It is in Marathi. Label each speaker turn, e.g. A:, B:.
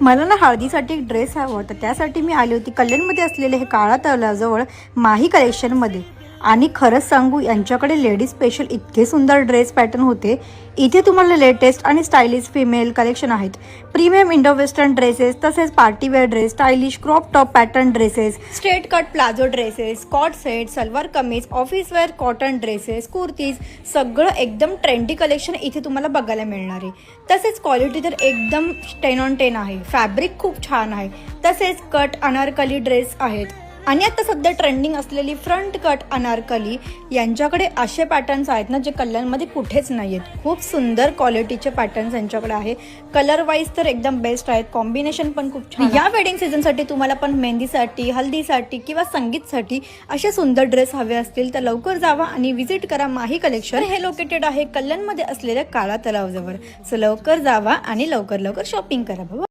A: मला ना हळदीसाठी एक ड्रेस हवा होता, त्यासाठी मी आली होती कल्याणमध्ये असलेले हे काळा तलावाजवळ माही कलेक्शनमध्ये. आणि खरंच सांगू, यांच्याकडे लेडीज स्पेशल इतके सुंदर ड्रेस पॅटर्न होते. इथे तुम्हाला लेटेस्ट आणि स्टायलिश फिमेल कलेक्शन आहेत. प्रीमियम इंडो वेस्टर्न ड्रेसेस, तसेच party wear dress, stylish crop top pattern dresses, straight cut palazzo dresses, coord set, salwar kameez, office wear cotton dresses, kurtis, सगळं एकदम ट्रेंडी कलेक्शन इथे तुम्हाला बघायला मिळणार आहे. तसेच क्वालिटी तर एकदम 10 on 10 आहे. फॅब्रिक खूप छान आहे. तसेच कट अनारकली ड्रेस आहेत. आणि आता सध्या ट्रेंडिंग असलेली फ्रंट कट अनारकली, यांच्याकडे असे पॅटर्न्स आहेत ना जे कल्याणमध्ये कुठेच नाही आहेत. खूप सुंदर क्वालिटीचे पॅटर्न्स यांच्याकडे आहे. कलर वाईज तर एकदम बेस्ट आहेत. कॉम्बिनेशन पण खूप छान. या वेडिंग सीझनसाठी तुम्हाला पण मेहंदीसाठी, हल्दीसाठी किंवा संगीतसाठी असे सुंदर ड्रेस हवे असतील तर लवकर जावा आणि व्हिजिट करा माही कलेक्शन. हे लोकेटेड आहे कल्याणमध्ये असलेल्या काळा तलावाजवळ. सो लवकर जावा आणि लवकर शॉपिंग करा बाबा.